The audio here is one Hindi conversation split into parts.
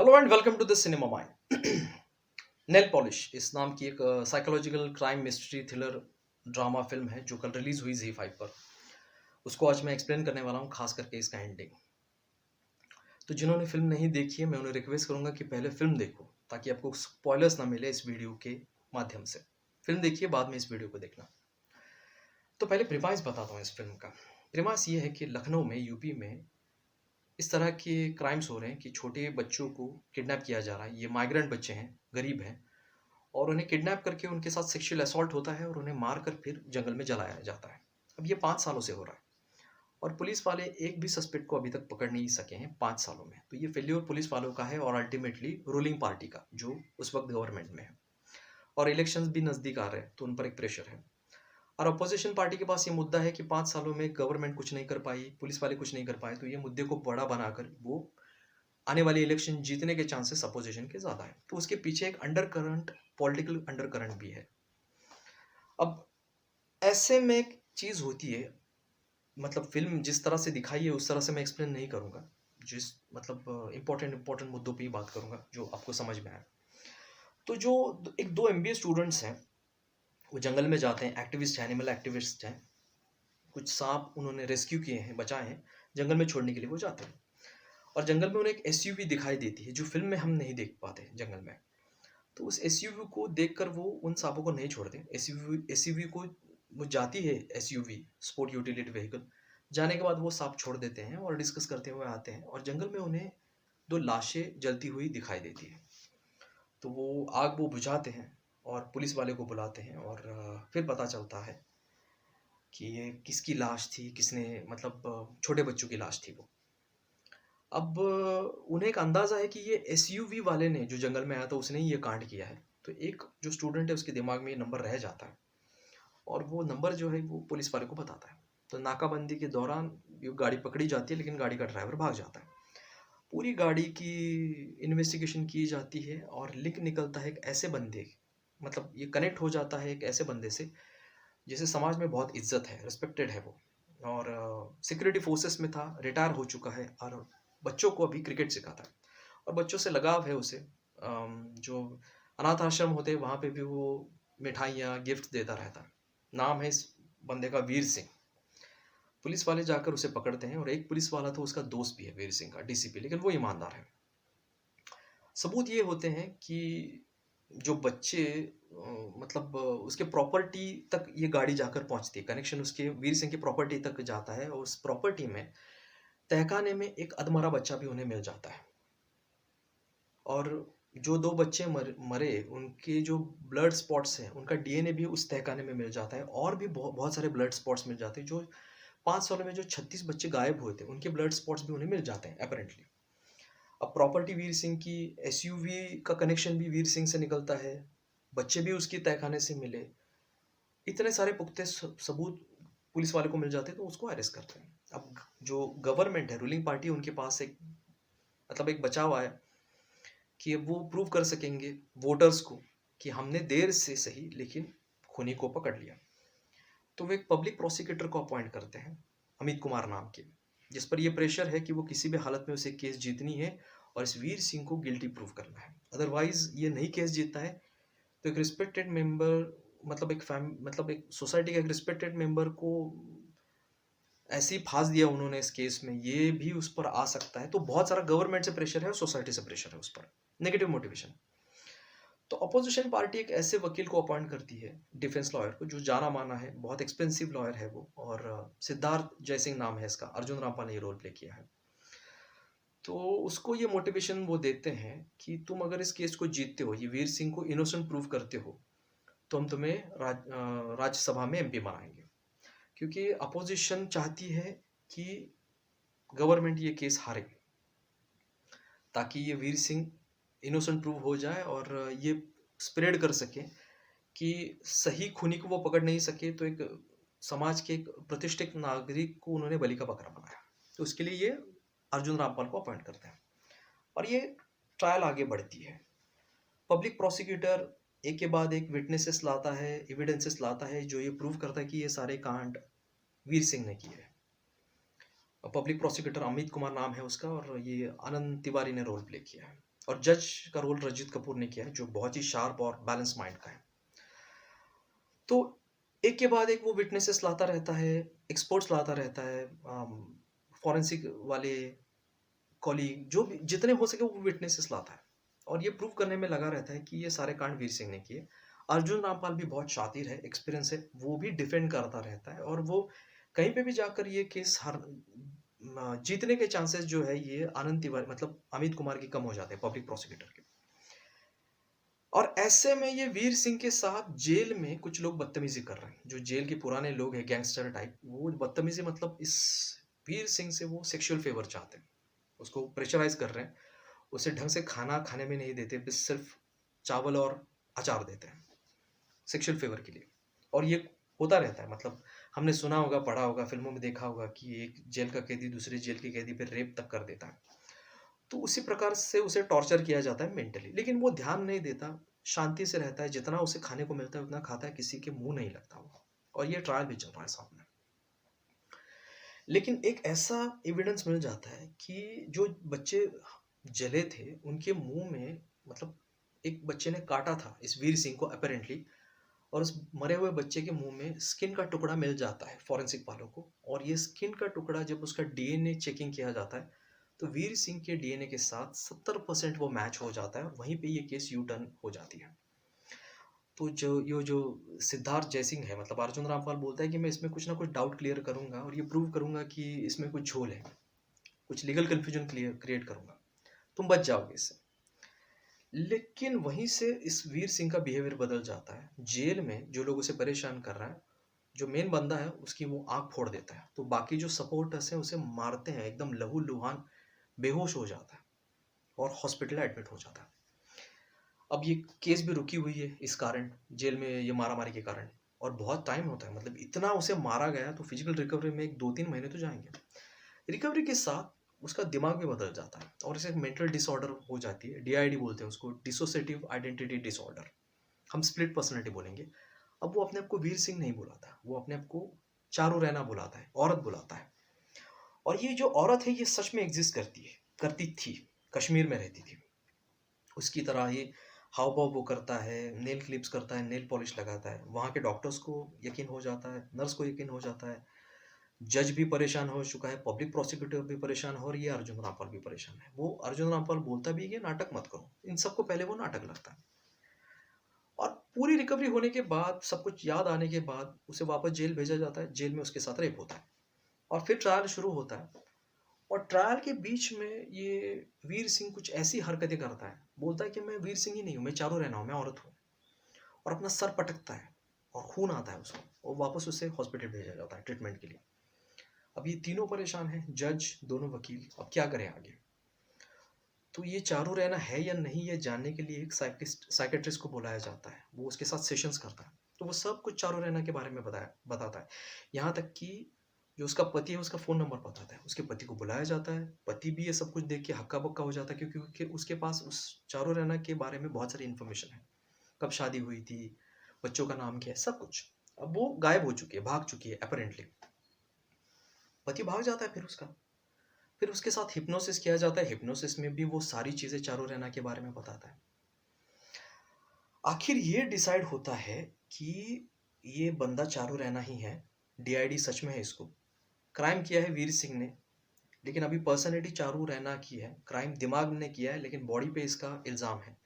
Hello and welcome to the cinema mind. Nail polish इस नाम की एक psychological crime mystery thriller drama film है जो कल रिलीज हुई Z5 पर। उसको आज मैं एक्सप्लेन करने वाला हूँ, खास करके इसका एंडिंग। तो जिन्होंने फिल्म नहीं देखी है मैं उन्हें रिक्वेस्ट करूंगा कि पहले फिल्म देखो ताकि आपको स्पॉयलर्स ना मिले इस वीडियो के माध्यम से। फिल्म देखिए, बाद में इस वीडियो को देखना। तो पहले प्रीमाइस बताता हूँ इस फिल्म का। प्रीमाइस ये है कि लखनऊ में, यूपी में इस तरह के क्राइम्स हो रहे हैं कि छोटे बच्चों को किडनैप किया जा रहा है। ये माइग्रेंट बच्चे हैं, गरीब हैं, और उन्हें किडनैप करके उनके साथ सेक्सुअल असॉल्ट होता है और उन्हें मारकर फिर जंगल में जलाया जाता है। अब ये 5 सालों से हो रहा है और पुलिस वाले एक भी सस्पेक्ट को अभी तक पकड़ नहीं सके हैं 5 सालों में। तो ये फेल्योर पुलिस वालों का है और अल्टीमेटली रूलिंग पार्टी का, जो उस वक्त गवर्नमेंट में है। और इलेक्शंस भी नज़दीक आ रहे हैं तो उन पर एक प्रेशर है। और अपोजिशन पार्टी के पास ये मुद्दा है कि 5 सालों में गवर्नमेंट कुछ नहीं कर पाई, पुलिस वाले कुछ नहीं कर पाए, तो ये मुद्दे को बड़ा बनाकर वो आने वाली इलेक्शन जीतने के चांसेस अपोजिशन के ज़्यादा है। तो उसके पीछे एक under current, political under current भी है। अब ऐसे में एक चीज़ होती है, मतलब फ़िल्म जिस तरह से दिखाई है उस तरह से मैं एक्सप्लेन नहीं करूँगा। जिस मतलब इम्पोर्टेंट मुद्दों पे ही बात करूँगा जो आपको समझ में आए। तो जो एक 2 एमबीए स्टूडेंट्स हैं, वो जंगल में जाते हैं, एक्टिविस्ट हैं, एनिमल एक्टिविस्ट हैं। कुछ सांप उन्होंने रेस्क्यू किए हैं, बचाए हैं, जंगल में छोड़ने के लिए वो जाते हैं। और जंगल में उन्हें एक एसयूवी दिखाई देती है जो फ़िल्म में हम नहीं देख पाते जंगल में। तो उस एसयूवी को देखकर वो उन सांपों को नहीं छोड़ते। एसयूवी एसयूवी को वो जाती है, एसयूवी स्पोर्ट यूटिलिटी व्हीकल। जाने के बाद वो सांप छोड़ देते हैं और डिस्कस करते हुए आते हैं और जंगल में उन्हें 2 लाशें जलती हुई दिखाई देती है। तो वो आग वो बुझाते हैं और पुलिस वाले को बुलाते हैं और फिर पता चलता है कि ये किसकी लाश थी, किसने मतलब छोटे बच्चों की लाश थी वो। अब उन्हें एक अंदाज़ा है कि ये एसयूवी वाले ने, जो जंगल में आया था, उसने ही ये कांड किया है। तो एक जो स्टूडेंट है उसके दिमाग में ये नंबर रह जाता है और वो नंबर जो है वो पुलिस वाले को बताता है। तो नाकाबंदी के दौरान ये गाड़ी पकड़ी जाती है लेकिन गाड़ी का ड्राइवर भाग जाता है। पूरी गाड़ी की इन्वेस्टिगेशन की जाती है और लिंक निकलता है एक ऐसे बंदे, मतलब ये कनेक्ट हो जाता है एक ऐसे बंदे से जिसे समाज में बहुत इज्जत है, रिस्पेक्टेड है वो, और सिक्योरिटी फोर्सेस में था, रिटायर हो चुका है और बच्चों को अभी क्रिकेट सिखाता है और बच्चों से लगाव है उसे। जो अनाथ आश्रम होते हैं वहाँ पे भी वो मिठाइयाँ, गिफ्ट देता रहता है। नाम है इस बंदे का वीर सिंह। पुलिस वाले जाकर उसे पकड़ते हैं और एक पुलिस वाला तो उसका दोस्त भी है वीर सिंह का, डीसीपी, लेकिन वो ईमानदार है। सबूत ये होते हैं कि जो बच्चे मतलब उसके प्रॉपर्टी तक ये गाड़ी जाकर पहुंचती है, कनेक्शन उसके वीर सिंह की प्रॉपर्टी तक जाता है और उस प्रॉपर्टी में तहखाने में एक अधमरा बच्चा भी उन्हें मिल जाता है। और जो 2 बच्चे मरे, उनके जो ब्लड स्पॉट्स हैं उनका डीएनए भी उस तहखाने में मिल जाता है और भी बहुत सारे ब्लड स्पॉट्स मिल जाते हैं। जो 5 सालों में जो 36 बच्चे गायब हुए थे उनके ब्लड स्पॉट्स भी उन्हें मिल जाते हैं अपेरेंटली। अब प्रॉपर्टी वीर सिंह की, एसयूवी का कनेक्शन भी वीर सिंह से निकलता है, बच्चे भी उसके तहखाने से मिले। इतने सारे पुख्ते सबूत पुलिस वाले को मिल जाते हैं तो उसको अरेस्ट करते हैं। अब जो गवर्नमेंट है, रूलिंग पार्टी, उनके पास एक मतलब एक बचाव आया कि वो प्रूव कर सकेंगे वोटर्स को कि हमने देर से सही लेकिन खूनी को पकड़ लिया। तो वो एक पब्लिक प्रोसिक्यूटर को अपॉइंट करते हैं, अमित कुमार नाम के, जिस पर ये प्रेशर है कि वो किसी भी हालत में उसे केस जीतनी है और इस वीर सिंह को गिल्टी प्रूव करना है। अदरवाइज ये नहीं केस जीतता है तो एक रिस्पेक्टेड मेंबर, मतलब एक सोसाइटी का एक रिस्पेक्टेड मेंबर को ऐसे ही फांस दिया उन्होंने इस केस में, ये भी उस पर आ सकता है। तो बहुत सारा गवर्नमेंट से प्रेशर है और सोसाइटी से प्रेशर है उस पर, नेगेटिव मोटिवेशन। तो अपोजिशन पार्टी एक ऐसे वकील को अपॉइंट करती है, डिफेंस लॉयर को, जो जाना माना है, बहुत एक्सपेंसिव लॉयर है वो, और सिद्धार्थ जयसिंह नाम है इसका, अर्जुन रामपाल ने ये रोल प्ले किया है। तो उसको ये मोटिवेशन वो देते हैं कि तुम अगर इस केस को जीतते हो, ये वीर सिंह को इनोसेंट प्रूव करते हो, तो हम तुम्हें राज्यसभा में एमपी बनाएंगे। क्योंकि अपोजिशन चाहती है कि गवर्नमेंट ये केस हारे ताकि ये वीर सिंह इनोसेंट प्रूव हो जाए और ये स्प्रेड कर सके कि सही खूनी को वो पकड़ नहीं सके तो एक समाज के एक प्रतिष्ठित नागरिक को उन्होंने बलि का बकरा बनाया। तो उसके लिए ये अर्जुन रामपाल को अपॉइंट करते हैं और ये ट्रायल आगे बढ़ती है। पब्लिक प्रोसिक्यूटर एक के बाद एक विटनेसेस लाता है, एविडेंसेस लाता है, जो ये प्रूव करता है कि ये सारे कांड वीर सिंह ने किए हैं। पब्लिक प्रोसिक्यूटर अमित कुमार नाम है उसका और ये आनंद तिवारी ने रोल प्ले किया है। और जज का रोल रंजीत कपूर ने किया है, जो बहुत ही शार्प और बैलेंस माइंड का है। तो एक के बाद एक वो विटनेसेस लाता रहता है, एक्सपर्ट्स लाता रहता है, फॉरेंसिक वाले कॉलीग, जो भी जितने हो सके वो विटनेसेस लाता है और ये प्रूव करने में लगा रहता है कि ये सारे कांड वीर सिंह ने किए। अर्जुन रामपाल भी बहुत शातिर है, एक्सपीरियंस है, वो भी डिफेंड करता रहता है और वो कहीं पे भी जाकर ये केस जीतने के चांसेस जो है ये आनंद तिवारी मतलब अमित कुमार की कम हो जाते हैं, पब्लिक प्रोसिक्यूटर के। और ऐसे में ये वीर सिंह के साथ जेल में कुछ लोग बदतमीजी कर रहे हैं, जो जेल के पुराने लोग हैं, गैंगस्टर टाइप, वो बदतमीजी मतलब इस वीर सिंह से वो सेक्सुअल फेवर चाहते हैं, उसको प्रेशराइज कर रहे हैं, उसे ढंग से खाना खाने में नहीं देते, बस सिर्फ चावल और अचार देते हैं सेक्सुअल फेवर के लिए। और ये होता रहता है, मतलब हमने सुना होगा, पढ़ा होगा, फिल्मों में देखा होगा कि एक जेल का कैदी दूसरे जेल के कैदी पर रेप तक कर देता है। तो उसी प्रकार से उसे टॉर्चर किया जाता है मेंटली, लेकिन वो ध्यान नहीं देता, शांति से रहता है, जितना उसे खाने को मिलता है उतना खाता है, किसी के मुंह नहीं लगता वो। और ये ट्रायल भी चल रहा है सामने। लेकिन एक ऐसा एविडेंस मिल जाता है कि जो बच्चे जले थे उनके मुंह में, मतलब एक बच्चे ने काटा था इस वीर सिंह को अपेरेंटली, और उस मरे हुए बच्चे के मुंह में स्किन का टुकड़ा मिल जाता है फॉरेंसिक वालों को। और ये स्किन का टुकड़ा जब उसका डीएनए चेकिंग किया जाता है तो वीर सिंह के डीएनए के साथ 70% वो मैच हो जाता है और वहीं पे ये केस यू टर्न हो जाती है। तो जो सिद्धार्थ जयसिंह है, मतलब अर्जुन रामपाल बोलता है कि मैं इसमें कुछ ना कुछ डाउट क्लियर करूंगा और ये प्रूव करूंगा कि इसमें कुछ झोल है, कुछ लीगल कंफ्यूजन क्रिएट करूंगा, तुम बच जाओगे इससे। लेकिन वहीं से इस वीर सिंह का बिहेवियर बदल जाता है। जेल में जो लोग उसे परेशान कर रहा है, जो मेन बंदा है उसकी वो आंख फोड़ देता है, तो बाकी जो सपोर्टर्स हैं उसे मारते हैं, एकदम लहूलुहान बेहोश हो जाता है और हॉस्पिटल एडमिट हो जाता है। अब ये केस भी रुकी हुई है इस कारण, जेल में ये मारामारी के कारण, और बहुत टाइम होता है, मतलब इतना उसे मारा गया तो फिजिकल रिकवरी में 1-2-3 महीने तो जाएंगे। रिकवरी के साथ उसका दिमाग भी बदल जाता है और इसे मेंटल डिसऑर्डर हो जाती है, डीआईडी बोलते हैं उसको, डिसोसिएटिव आइडेंटिटी डिसऑर्डर, हम स्प्लिट पर्सनैलिटी बोलेंगे। अब वो अपने आप को वीर सिंह नहीं बुलाता, वो अपने आप को चारू रैना बुलाता है, औरत बुलाता है। और ये जो औरत है ये सच में एग्जिस्ट करती थी, कश्मीर में रहती थी। उसकी तरह ही हाव भाव वो करता है, नेल क्लिप्स करता है, नेल पॉलिश लगाता है, वहाँ के डॉक्टर्स को यकीन हो जाता है, नर्स को यकीन हो जाता है, जज भी परेशान हो चुका है, पब्लिक प्रोसिक्यूटर भी परेशान हो, और ये अर्जुन रामपाल भी परेशान है। वो अर्जुन रामपाल बोलता भी है कि नाटक मत करो, इन सबको पहले वो नाटक लगता है। और पूरी रिकवरी होने के बाद, सब कुछ याद आने के बाद उसे वापस जेल भेजा जाता है, जेल में उसके साथ रेप होता है और फिर ट्रायल शुरू होता है। और ट्रायल के बीच में ये वीर सिंह कुछ ऐसी हरकतें करता है, बोलता है कि मैं वीर सिंह ही नहीं हूँ, मैं चारों रहना हूँ, मैं औरत हूँ, और अपना सर पटकता है और खून आता है उसको और वापस उसे हॉस्पिटल भेजा जाता है ट्रीटमेंट के लिए। अब ये तीनों परेशान हैं, जज, दोनों वकील, अब क्या करें आगे। तो ये चारों रहना है या नहीं, ये जानने के लिए एक साइकेट्रिस्ट को बुलाया जाता है, वो उसके साथ सेशंस करता है, तो वो सब कुछ चारों रहना के बारे में बताता है। यहाँ तक कि जो उसका पति है उसका फ़ोन नंबर बताता है, उसके पति को बुलाया जाता है, पति भी ये सब कुछ देख के हक्का बक्का हो जाता है, क्योंकि उसके पास उस चारों रहना के बारे में बहुत सारी इन्फॉर्मेशन है, कब शादी हुई थी, बच्चों का नाम क्या है, सब कुछ। अब वो गायब हो चुकी है, भाग चुकी है अपेरेंटली, पति भाग जाता है। फिर उसके साथ हिप्नोसिस किया जाता है, हिप्नोसिस में भी वो सारी चीज़ें चारों रहना के बारे में बताता है। आखिर ये डिसाइड होता है कि ये बंदा चारों रहना ही है, डीआईडी सच में है इसको, क्राइम किया है वीर सिंह ने, लेकिन अभी पर्सनैलिटी चारू रैना की है, क्राइम दिमाग ने किया है लेकिन बॉडी पे इसका इल्ज़ाम है।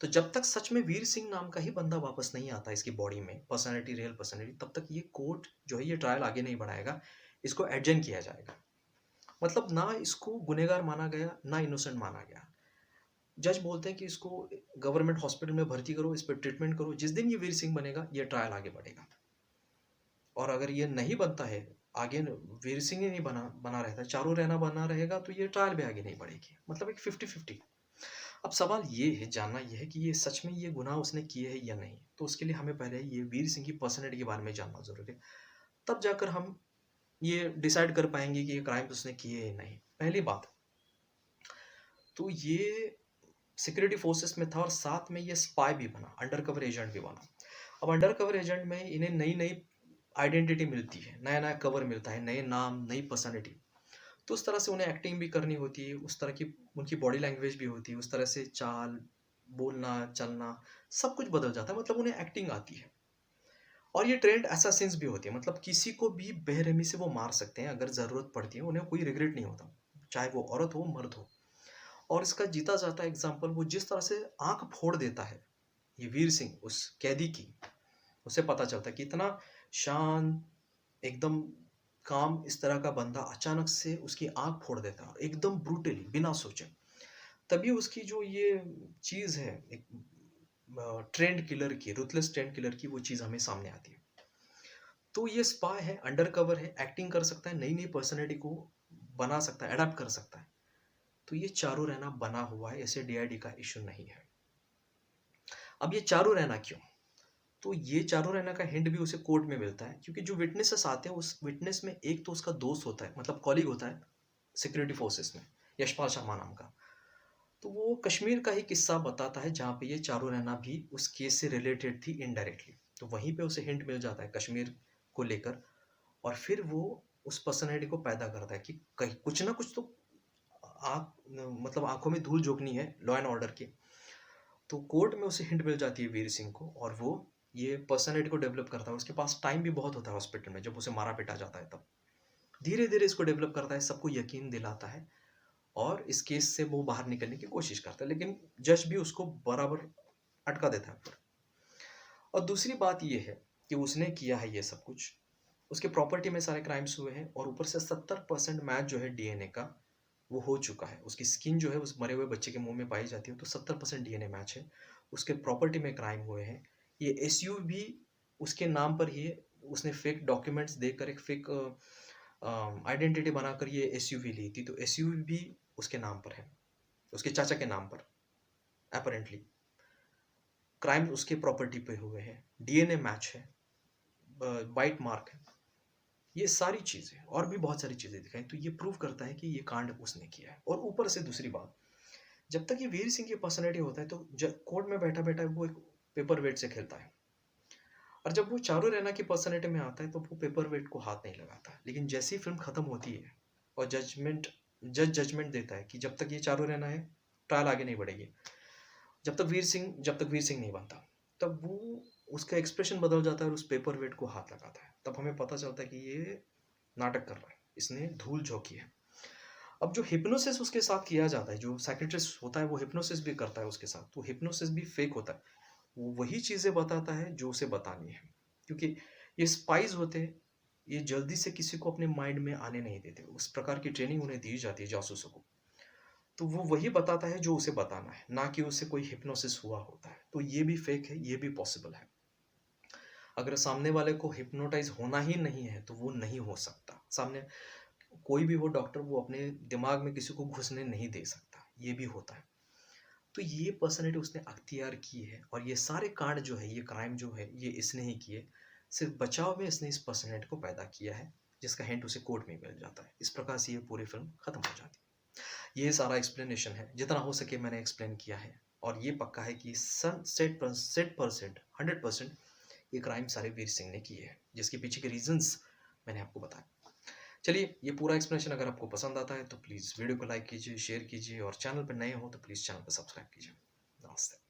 तो जब तक सच में वीर सिंह नाम का ही बंदा वापस नहीं आता इसकी बॉडी में, पर्सनैलिटी, रियल पर्सनैलिटी, तब तक ये कोर्ट जो है ये ट्रायल आगे नहीं बढ़ाएगा, इसको एडजन किया जाएगा। मतलब ना इसको गुनहगार माना गया, ना इनोसेंट माना गया। जज बोलते हैं कि इसको गवर्नमेंट हॉस्पिटल में भर्ती करो, इस पर ट्रीटमेंट करो, जिस दिन ये वीर सिंह बनेगा ये ट्रायल आगे बढ़ेगा। और अगर ये नहीं बनता है, आगे वीर सिंह ही नहीं बना बना रहता, चारों रहना बना रहेगा, तो ये ट्रायल भी आगे नहीं बढ़ेगी, मतलब एक 50-50। अब सवाल ये है, जानना ये है कि ये सच में ये गुनाह उसने किए हैं या नहीं, तो उसके लिए हमें पहले ये वीर सिंह की पर्सनैलिटी के बारे में जानना जरूरी है, तब जाकर हम ये डिसाइड कर पाएंगे कि ये क्राइम उसने किए या नहीं। पहली बात, तो ये सिक्योरिटी फोर्सेस में था और साथ में ये स्पाई भी बना, अंडर कवर एजेंट भी बना। अब अंडर कवर एजेंट में इन्हें नई नई आइडेंटिटी मिलती है, नया नया कवर मिलता है, नए नाम, नई पर्सनैलिटी। तो उस तरह से उन्हें एक्टिंग भी करनी होती है, उस तरह की उनकी बॉडी लैंग्वेज भी होती है, उस तरह से चाल, बोलना, चलना, सब कुछ बदल जाता है, मतलब उन्हें एक्टिंग आती है। और ये ट्रेंड असैसिन्स भी होती है, मतलब किसी को भी बेरहमी से वो मार सकते हैं अगर ज़रूरत पड़ती है, उन्हें कोई रिग्रेट नहीं होता, चाहे वो औरत हो, मर्द हो। और इसका जीता जाता एग्ज़ाम्पल वो जिस तरह से आँख फोड़ देता है, ये वीर सिंह उस कैदी की, उसे पता चलता है कि इतना शांत, एकदम काम इस तरह का बंदा अचानक से उसकी आँख फोड़ देता है, एकदम ब्रूटली बिना सोचे। तभी उसकी जो ये चीज़ है एक ट्रेंड किलर की, रूथलेस ट्रेंड किलर की वो चीज़ हमें सामने आती है। तो ये स्पाई है, अंडरकवर है, एक्टिंग कर सकता है, नई-नई पर्सनैलिटी को बना सकता है, अडॉप्ट कर सकता है। तो ये चारों रहना बना हुआ है, ऐसे डीआईडी का इश्यू नहीं है। अब ये चारों रहना क्यों? तो ये चारों रहना का हिंट भी उसे कोर्ट में मिलता है, क्योंकि जो विटनेसेस आते हैं उस विटनेस में एक तो उसका दोस्त होता है, मतलब कॉलीग होता है सिक्योरिटी फोर्सेस में, यशपाल शर्मा नाम का। तो वो कश्मीर का ही किस्सा बताता है जहाँ पे ये चारों रहना भी उस केस से रिलेटेड थी इनडायरेक्टली। तो वहीं पे उसे हिंट मिल जाता है कश्मीर को लेकर, और फिर वो उस पर्सनैलिटी को पैदा करता है कि कहीं कुछ ना कुछ तो आँख मतलब आँखों में धूल झोंकनी है लॉ एंड ऑर्डर की। तो कोर्ट में उसे हिंट मिल जाती है वीर सिंह को, और वो ये पर्सनैलिटी को डेवलप करता है। उसके पास टाइम भी बहुत होता है हॉस्पिटल में, जब उसे मारा-पीटा जाता है तब। धीरे-धीरे इसको डेवलप करता है, सबको यकीन दिलाता है और इस केस से वो बाहर निकलने की कोशिश करता है, लेकिन जज भी उसको बराबर अटका देता है फिर। और दूसरी बात ये है कि उसने किया है ये सब कुछ, उसके प्रॉपर्टी में सारे क्राइम्स हुए हैं और ऊपर से 70% मैच जो है डीएनए का, वो हो चुका है। उसकी स्किन जो है उस मरे हुए बच्चे के मुँह में पाई जाती है, तो 70% डीएनए मैच है। उसके प्रॉपर्टी में क्राइम हुए हैं। ये एसयूवी भी उसके नाम पर ही है। उसने फेक डॉक्यूमेंट्स देकर एक फेक आइडेंटिटी बनाकर ये एसयूवी ली थी, तो एसयूवी भी उसके नाम पर है, उसके चाचा के नाम पर अपैरेंटली। क्राइम उसके प्रॉपर्टी पे हुए हैं, डीएनए मैच है, बाइट मार्क है। ये सारी चीज़ें और भी बहुत सारी चीज़ें दिखाई, तो ये प्रूव करता है कि ये कांड उसने किया है। और ऊपर से दूसरी बात, जब तक ये वीर सिंह की पर्सनैलिटी होता है तो कोर्ट में बैठा-बैठा वो एक पेपर वेट से खेलता है, और जब वो चारू रैना की पर्सनैलिटी में आता है तो वो पेपर वेट को हाथ नहीं लगाता। लेकिन जैसे ही फिल्म खत्म होती है और जज जजमेंट देता है कि जब तक ये चारू रैना है, ट्रायल आगे नहीं बढ़ेगी, जब तक वीर सिंह नहीं बनता, तब वो उसका एक्सप्रेशन बदल जाता है और उस पेपर वेट को हाथ लगाता है। तब हमें पता चलता है कि ये नाटक कर रहा है, इसने धूल झोंकी है। अब जो हिप्नोसिस उसके साथ किया जाता है, जो साइकियाट्रिस्ट होता है वो हिप्नोसिस भी करता है उसके साथ, तो हिप्नोसिस भी फेक होता है। वो वही चीज़ें बताता है जो उसे बतानी है, क्योंकि ये स्पाइस होते हैं, ये जल्दी से किसी को अपने माइंड में आने नहीं देते। उस प्रकार की ट्रेनिंग उन्हें दी जाती है जासूसों को। तो वो वही बताता है जो उसे बताना है, ना कि उससे कोई हिप्नोसिस हुआ होता है। तो ये भी फेक है, ये भी पॉसिबल है। अगर सामने वाले को हिप्नोटाइज़ होना ही नहीं है, तो वो नहीं हो सकता। सामने कोई भी हो डॉक्टर, वो अपने दिमाग में किसी को घुसने नहीं दे सकता, ये भी होता है। तो ये पर्सनैलिटी उसने अख्तियार की है, और ये सारे कांड जो है, ये क्राइम जो है, ये इसने ही किए। सिर्फ बचाव में इसने इस पर्सनैलिटी को पैदा किया है, जिसका हिंट उसे कोर्ट में मिल जाता है। इस प्रकार से ये पूरी फ़िल्म खत्म हो जाती है। ये सारा एक्सप्लेनेशन है, जितना हो सके मैंने एक्सप्लेन किया है, और ये पक्का है कि सन सेट परसेंट 100% ये क्राइम सारे वीर सिंह ने किए हैं, जिसके पीछे के रीज़न्स मैंने आपको बताए। चलिए, ये पूरा एक्सप्लेनेशन अगर आपको पसंद आता है तो प्लीज़ वीडियो को लाइक कीजिए, शेयर कीजिए, और चैनल पर नए हो तो प्लीज़ चैनल को सब्सक्राइब कीजिए। नमस्ते।